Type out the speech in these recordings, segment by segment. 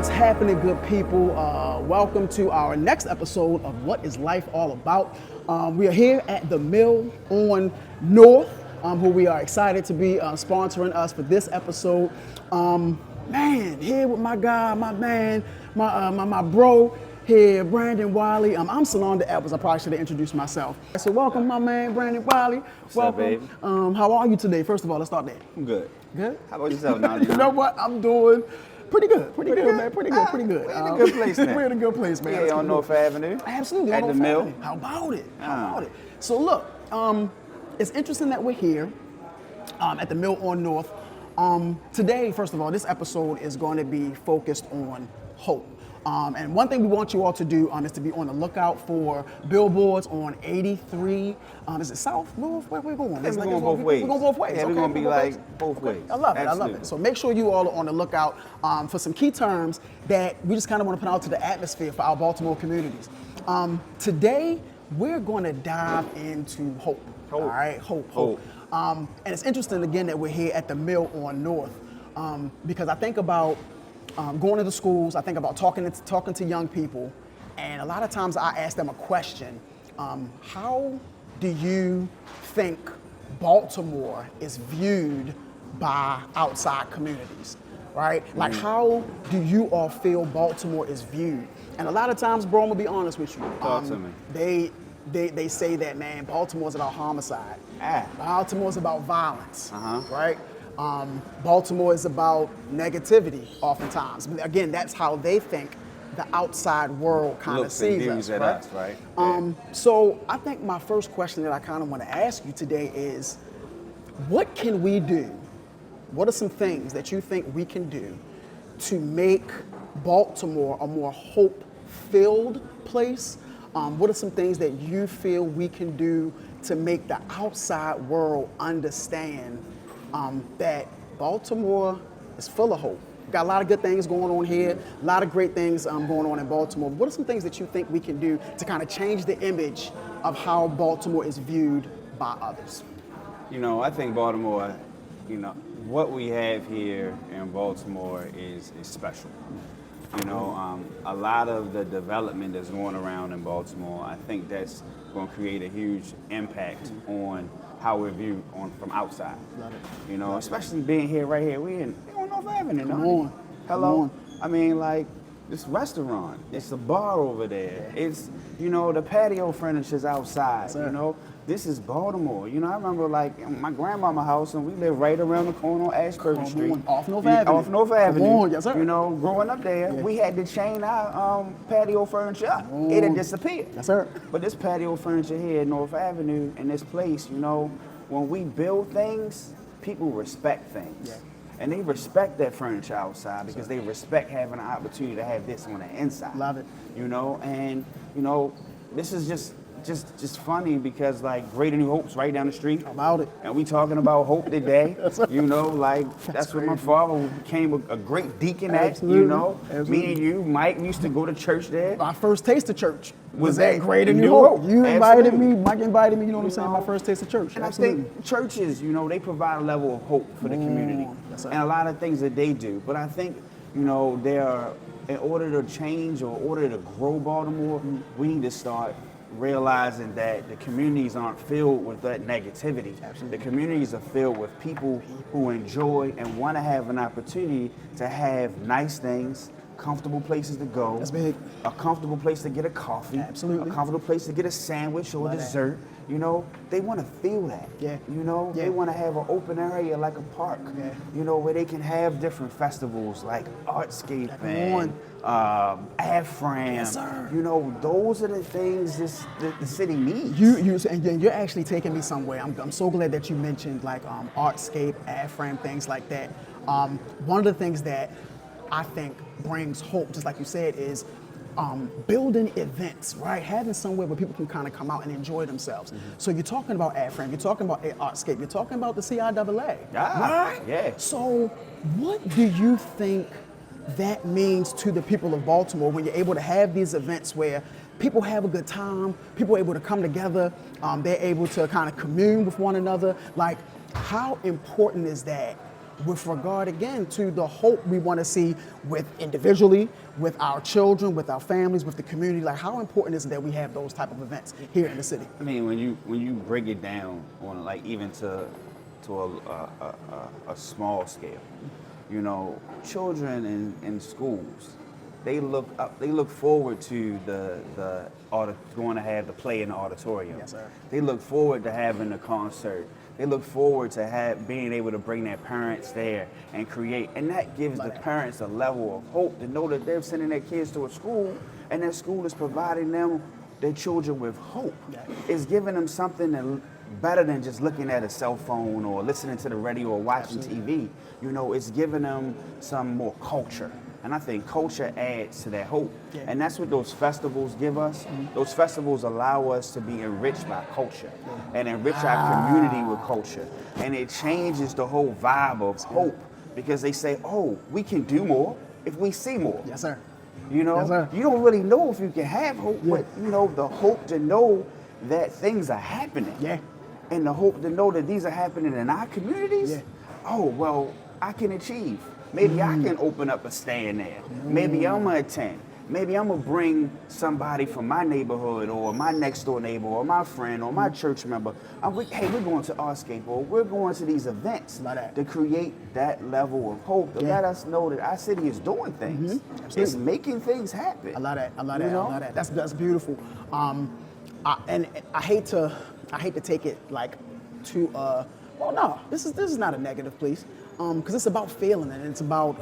What's happening, good people? Welcome to our next episode of What is Life All About? We are here at the Mill on North, who we are excited to be sponsoring us for this episode. Here with my guy, my man, my bro here, Brandon Wiley. I'm Salonda Edwards. I probably should have introduced myself. So welcome, my man, Brandon Wiley. What's welcome. up, baby? How are you today? First of all, let's start there. I'm good. Good? How about yourself, Nani? You know what? I'm doing pretty good, man. Pretty good. We're in a good place now. We're in a good place, man. Yeah, That's on good. North Avenue. Absolutely. At on the North Mill. Avenue. How about it? So look, it's interesting that we're here at the Mill on North. Today, first of all, this episode is going to be focused on hope. And one thing we want you all to do is to be on the lookout for billboards on 83. Is it south, north? Where we're going? We're going both ways. We're going both ways. Yeah, Okay, we're going to be both like both ways. I love it. Absolutely. I love it. So make sure you all are on the lookout for some key terms that we just kind of want to put out to the atmosphere for our Baltimore communities. Today, we're going to dive into hope. Hope. All right, hope. And it's interesting again that we're here at the Mill on North because I think about going into schools. I think about talking to young people, and a lot of times I ask them a question: how do you think Baltimore is viewed by outside communities? Right? Like, how do you all feel Baltimore is viewed? And a lot of times, bro, I'm gonna be honest with you. Talk to me. They say that, man, Baltimore's about homicide. Ah. Baltimore's about violence, Uh-huh. right? Baltimore is about negativity oftentimes. Again, that's how they think the outside world kind of Looks and sees views us, at right? us, right? So I think my first question that I kind of want to ask you today is, what can we do? What are some things that you think we can do to make Baltimore a more hope-filled place? What are some things that you feel we can do to make the outside world understand that Baltimore is full of hope? We've got a lot of good things going on here, a lot of great things going on in Baltimore. What are some things that you think we can do to kind of change the image of how Baltimore is viewed by others? You know, I think Baltimore, what we have here in Baltimore is special. You know, a lot of the development that's going around in Baltimore, I think that's going to create a huge impact on how we're viewed from outside. Love it. You know, especially being here, right here. We're on North Avenue. Come on. Hello. Come on. I mean, like, this restaurant, it's a bar over there. It's, the patio furniture's outside, Sir. This is Baltimore. I remember, like, my grandmama's house, and we live right around the corner on Ashburton Street. Off North Avenue. Off North Avenue. Come on, yes, sir. Growing up there, we had to chain our patio furniture up. It had disappeared. Yes, sir. But this patio furniture here at North Avenue, in this place, when we build things, people respect things. Yeah. And they respect that furniture outside because they respect having an opportunity to have this on the inside. Love it. This is just funny because, like, Greater New Hope's right down the street. About it. And we talking about hope today. That's right. That's what my crazy. father became a great deacon at, Absolutely. Me and you, Mike, we used to go to church there. My first taste of church Was at at Greater New New Hope. Hope. You invited Absolutely. me, Mike invited me, you know what I'm saying? My first taste of church. And Absolutely. I think churches, they provide a level of hope for the community. Yes, sir. And a lot of things that they do. But I think, there are, in order to change or in order to grow Baltimore, we need to start realizing that the communities aren't filled with that negativity. Absolutely. The communities are filled with people who enjoy and want to have an opportunity to have nice things, comfortable places to go. That's big. A comfortable place to get a coffee. Absolutely. A comfortable place to get a sandwich or Love that. dessert. They want to feel that. Yeah. They want to have an open area like a park. Yeah. Where they can have different festivals like Artscape and AFRAM. Yes, sir. Those are the things the city needs. You're actually taking me somewhere. I'm so glad that you mentioned like Artscape, AFRAM, things like that. One of the things that I think brings hope, just like you said, is building events, right? Having somewhere where people can kind of come out and enjoy themselves. Mm-hmm. So you're talking about AFRAM, you're talking about Artscape, you're talking about the CIAA, right? Yeah. So what do you think that means to the people of Baltimore when you're able to have these events where people have a good time, people are able to come together, they're able to kind of commune with one another? Like, how important is that with regard again to the hope we want to see with individually, with our children, with our families, with the community. Like, how important is it that we have those type of events here in the city? I mean, when you break it down on like even to a small scale, you know, children in schools, they look forward to going to have the play in the auditorium. Yes, sir. They look forward to having the concert. They look forward to being able to bring their parents there and create, and that gives the parents a level of hope to know that they're sending their kids to a school, and that school is providing them, their children, with hope. Yeah. It's giving them something that better than just looking at a cell phone or listening to the radio or watching TV. You know, it's giving them some more culture. And I think culture adds to that hope. Yeah. And that's what those festivals give us. Those festivals allow us to be enriched by culture and enrich our community with culture. And it changes the whole vibe of hope, because they say, oh, we can do more if we see more. Yes, sir. You know, Yes, sir. you don't really know if you can have hope, Yeah. but you know, the hope to know that things are happening. Yeah. And the hope to know that these are happening in our communities. Yeah. Oh, well, I can achieve. Maybe I can open up a stand there. Maybe I'm gonna attend. Maybe I'm gonna bring somebody from my neighborhood or my next door neighbor or my friend or my church member. Hey, we're going to Arscape, or we're going to these events Love that. to create that level of hope, to Yeah. let us know that our city is doing things. It's making things happen. I love that. I love that. You know? I love that. That's beautiful. And I hate to take it like to well, no, this is not a negative, please, because it's about feeling, and it's about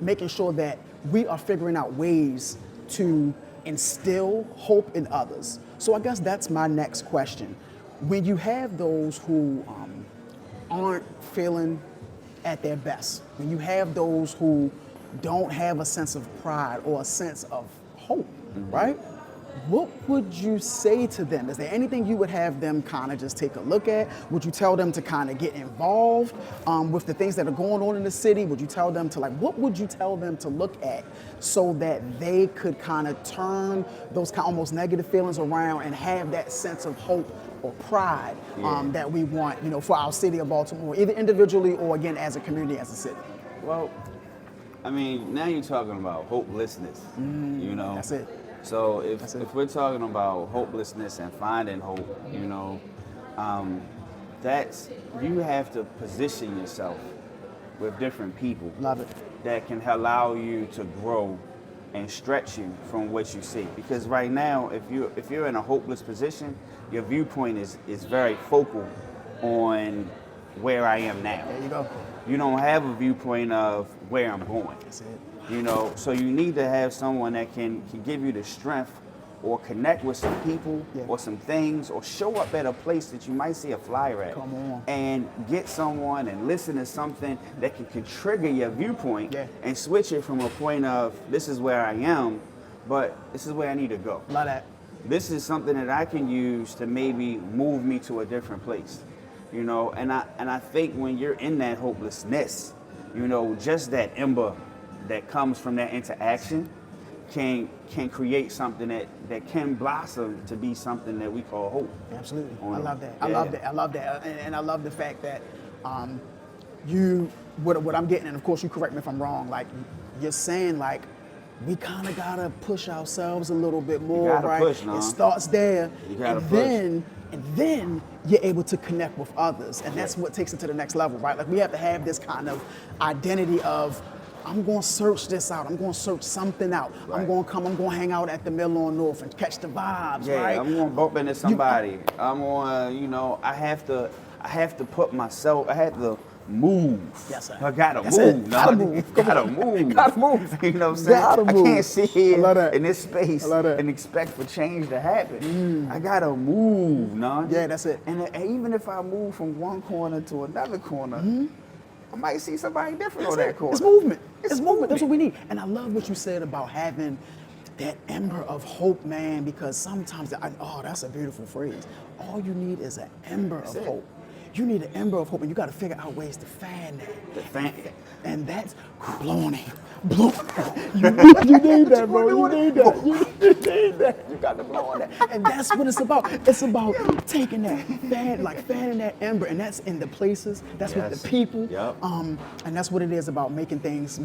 making sure that we are figuring out ways to instill hope in others. So I guess that's my next question. When you have those who aren't feeling at their best, when you have those who don't have a sense of pride or a sense of hope, right? What would you say to them? Is there anything you would have them kind of just take a look at? Would you tell them to kind of get involved with the things that are going on in the city? Would you tell them to what would you tell them to look at so that they could kind of turn those kind of almost negative feelings around and have that sense of hope or pride that we want, you know, for our city of Baltimore, either individually or again as a community, as a city? Well, I mean, now you're talking about hopelessness, you know? That's it. So That's it. if we're talking about hopelessness and finding hope, you know, that's, you have to position yourself with different people. Love it. That can allow you to grow and stretch you from what you see. Because right now, if you're in a hopeless position, your viewpoint is very focal on where I am now. There you go. You don't have a viewpoint of where I'm going. That's it. You know, so you need to have someone that can give you the strength or connect with some people or some things, or show up at a place that you might see a flyer at. Come on. And get someone and listen to something that can trigger your viewpoint and switch it from a point of, this is where I am, but this is where I need to go. Love that. This is something that I can use to maybe move me to a different place. You know, and I think when you're in that hopelessness, you know, just that ember that comes from that interaction can create something that can blossom to be something that we call hope. Absolutely. On I it. love that. Yeah. I love that. I love that. And I love the fact that what I'm getting, and of course you correct me if I'm wrong, like you're saying like we kind of gotta push ourselves a little bit more, gotta right? push, nah. It starts there, You gotta and push. then you're able to connect with others, and that's what takes it to the next level, right? Like we have to have this kind of identity of, I'm going to search this out. I'm going to search something out. Right. I'm going to hang out at the Mill on North and catch the vibes, Yeah, right? I'm gonna bump into somebody. I'm gonna, you know, I have to put myself. I have to move. Yes, sir. I gotta That's move. it. Gotta move. Come Gotta on. move. Gotta move. You know what I'm saying? Gotta I move. can't sit I here love that. in this space I love that. and expect for change to happen. I gotta move, nah. Yeah, that's it. And even if I move from one corner to another corner, I might see somebody different on that corner. It's movement. It's It's movement. That's what we movement. need. And I love what you said about having that ember of hope, man, because sometimes, that's a beautiful phrase. All you need is an ember of it. hope. You need an ember of hope, and you got to figure out ways to fan that. And that's blowing it. Blowing it. You need that, bro. You need that. You need that. You got to blow on that. And that's what it's about. It's about taking that fanning that ember, and that's in the places. That's with the people. Yep. And that's what it is about making things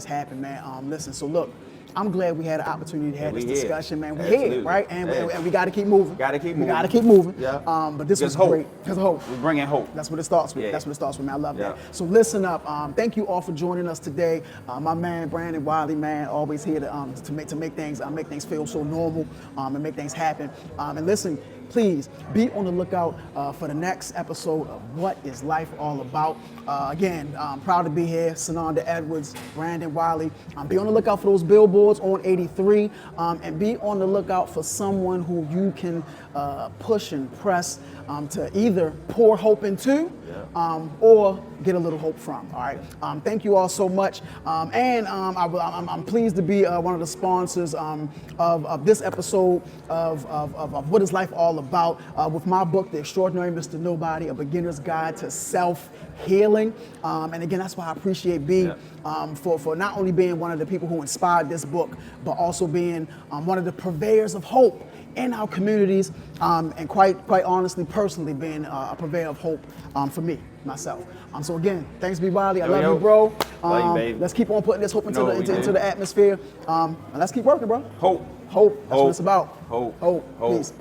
happen, man. Listen, so look, I'm glad we had an opportunity to have this discussion, man. We're here, right? And we got to keep moving. We got to keep moving. Yeah. But this was great. Because hope. We're bringing hope. That's what it starts with. Yeah. That's what it starts with, man. I love that. So listen up. Thank you all for joining us today. My man Brandon Wiley, man, always here to make things feel so normal and make things happen. And listen, please be on the lookout for the next episode of What Is Life All About. Again, I'm proud to be here. Sananda Edwards, Brandon Wiley. Be on the lookout for those billboards on 83, and be on the lookout for someone who you can push and press to either pour hope into or get a little hope from. All right. Thank you all so much. I'm pleased to be one of the sponsors of this episode of What Is Life All About with my book, The Extraordinary Mr. Nobody, A Beginner's Guide to Self-Healing. And again, that's why I appreciate B for not only being one of the people who inspired this book, but also being one of the purveyors of hope in our communities, and quite honestly, personally, being a purveyor of hope for me, myself. So again, thanks, B. Wiley. I love you, bro. Love you, baby. Let's keep on putting this hope into the atmosphere, and let's keep working, bro. Hope. Hope. That's what it's about. Hope. Hope. Peace.